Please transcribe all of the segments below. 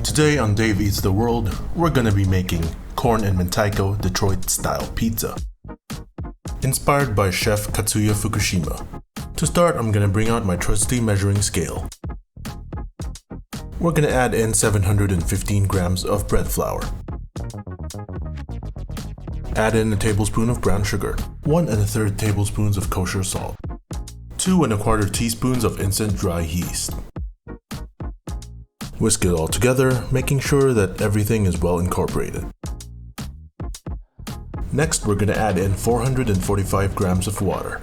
Today on Dave Eats the World, we're gonna be making corn and Mentaiko Detroit style pizza. Inspired by chef Katsuya Fukushima. To start, I'm gonna bring out my trusty measuring scale. We're gonna add in 715 grams of bread flour. Add in a tablespoon of brown sugar, 1 1/3 tablespoons of kosher salt, 2 1/4 teaspoons of instant dry yeast. Whisk it all together, making sure that everything is well incorporated. Next, we're going to add in 445 grams of water.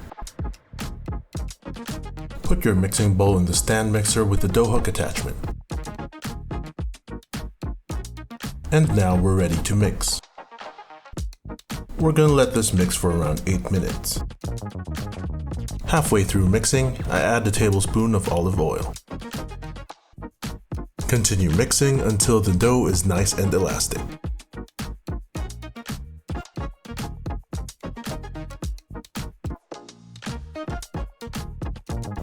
Put your mixing bowl in the stand mixer with the dough hook attachment. And now we're ready to mix. We're going to let this mix for around 8 minutes. Halfway through mixing, I add a tablespoon of olive oil. Continue mixing until the dough is nice and elastic.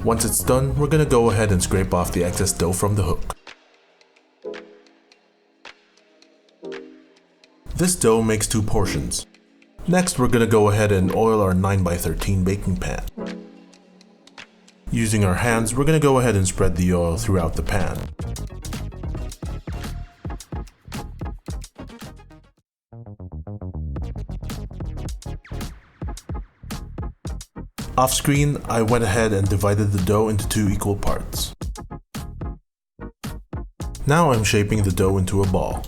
Once it's done, we're going to go ahead and scrape off the excess dough from the hook. This dough makes 2 portions. Next, we're going to go ahead and oil our 9x13 baking pan. Using our hands, we're going to go ahead and spread the oil throughout the pan. Off screen, I went ahead and divided the dough into 2 equal parts. Now I'm shaping the dough into a ball.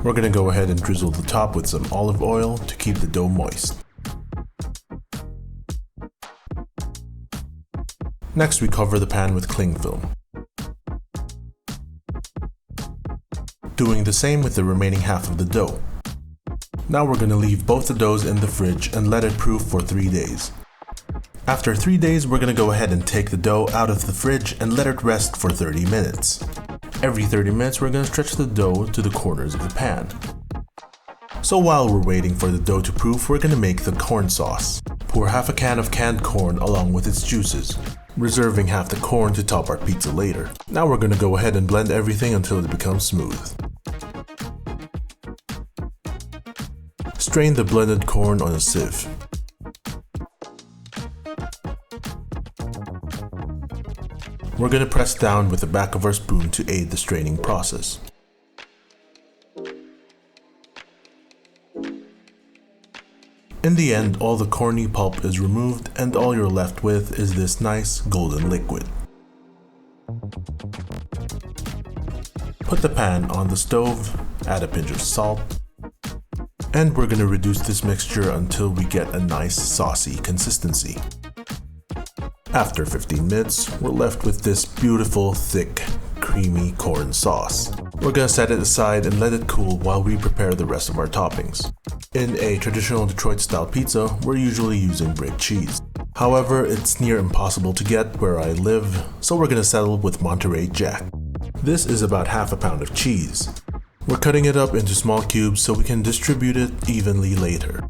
We're going to go ahead and drizzle the top with some olive oil to keep the dough moist. Next, we cover the pan with cling film. Doing the same with the remaining half of the dough. Now we're going to leave both the doughs in the fridge and let it proof for 3 days. After 3 days, we're going to go ahead and take the dough out of the fridge and let it rest for 30 minutes. Every 30 minutes, we're going to stretch the dough to the corners of the pan. So while we're waiting for the dough to proof, we're going to make the corn sauce. Pour half a can of canned corn along with its juices, reserving half the corn to top our pizza later. Now we're going to go ahead and blend everything until it becomes smooth. Strain the blended corn on a sieve. We're going to press down with the back of our spoon to aid the straining process. In the end, all the corny pulp is removed and all you're left with is this nice golden liquid. Put the pan on the stove, add a pinch of salt, and we're going to reduce this mixture until we get a nice saucy consistency. After 15 minutes, we're left with this beautiful, thick, creamy corn sauce. We're going to set it aside and let it cool while we prepare the rest of our toppings. In a traditional Detroit style pizza, we're usually using brick cheese. However, it's near impossible to get where I live, so we're going to settle with Monterey Jack. This is about half a pound of cheese. We're cutting it up into small cubes so we can distribute it evenly later.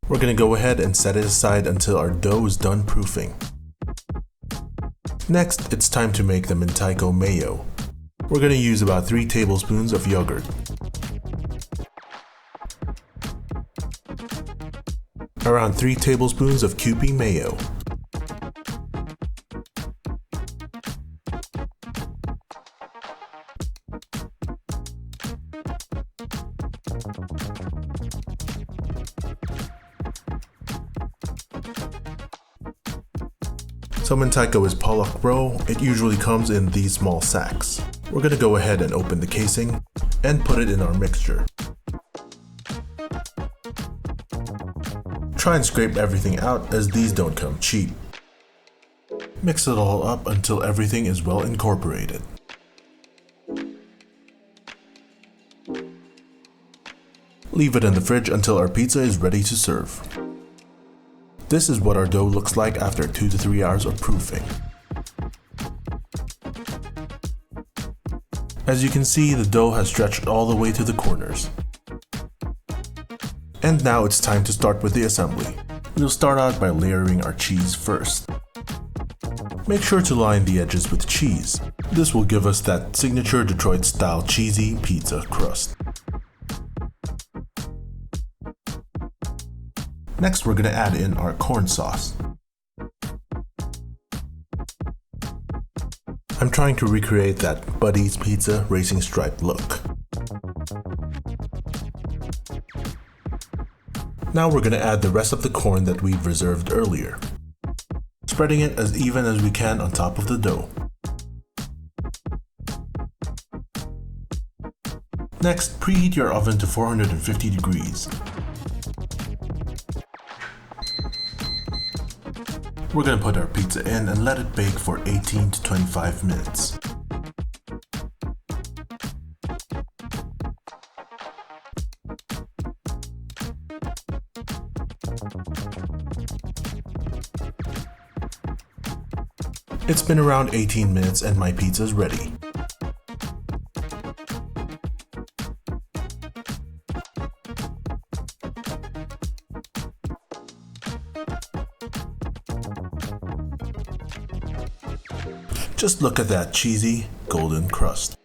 We're going to go ahead and set it aside until our dough is done proofing. Next, it's time to make the Mentaiko mayo. We're going to use about 3 tablespoons of yogurt. Around 3 tablespoons of Kewpie mayo. So Mentaiko is Pollock roe. It usually comes in these small sacks. We're going to go ahead and open the casing and put it in our mixture. Try and scrape everything out as these don't come cheap. Mix it all up until everything is well incorporated. Leave it in the fridge until our pizza is ready to serve. This is what our dough looks like after 2 to 3 hours of proofing. As you can see, the dough has stretched all the way to the corners. And now it's time to start with the assembly. We'll start out by layering our cheese first. Make sure to line the edges with cheese. This will give us that signature Detroit-style cheesy pizza crust. Next, we're going to add in our corn sauce. I'm trying to recreate that Buddy's Pizza racing stripe look. Now we're going to add the rest of the corn that we've reserved earlier, spreading it as even as we can on top of the dough. Next, preheat your oven to 450 degrees. We're going to put our pizza in and let it bake for 18 to 25 minutes. It's been around 18 minutes and my pizza's ready. Just look at that cheesy, golden crust.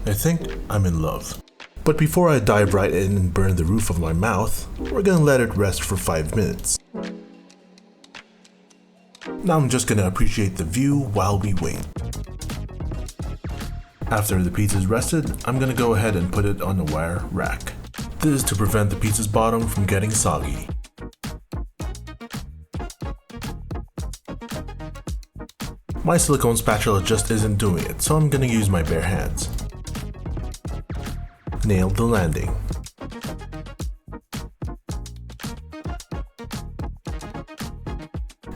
I think I'm in love. But before I dive right in and burn the roof of my mouth, we're gonna let it rest for 5 minutes. Now I'm just gonna appreciate the view while we wait. After the pizza's rested, I'm gonna go ahead and put it on a wire rack. This is to prevent the pizza's bottom from getting soggy. My silicone spatula just isn't doing it, so I'm gonna use my bare hands. Nailed the landing.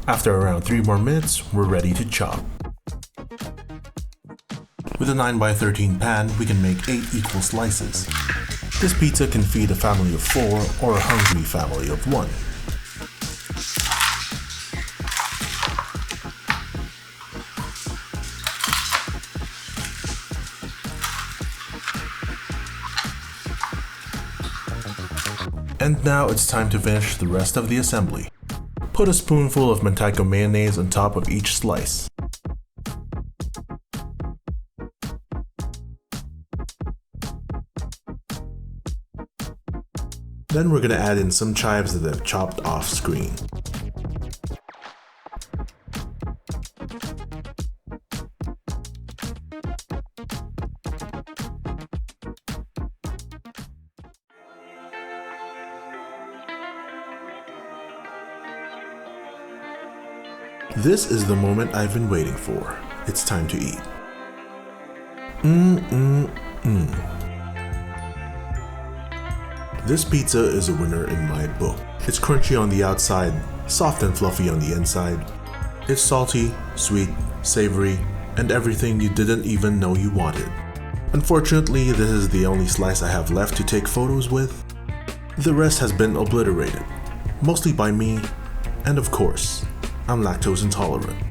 After around 3 more minutes, we're ready to chop. With a 9x13 pan, we can make 8 equal slices. This pizza can feed a family of 4 or a hungry family of 1. And now it's time to finish the rest of the assembly. Put a spoonful of Mentaiko mayonnaise on top of each slice. Then we're going to add in some chives that I've chopped off screen. This is the moment I've been waiting for. It's time to eat. This pizza is a winner in my book. It's crunchy on the outside, soft and fluffy on the inside. It's salty, sweet, savory, and everything you didn't even know you wanted. Unfortunately, this is the only slice I have left to take photos with. The rest has been obliterated, mostly by me, and of course, I'm lactose intolerant.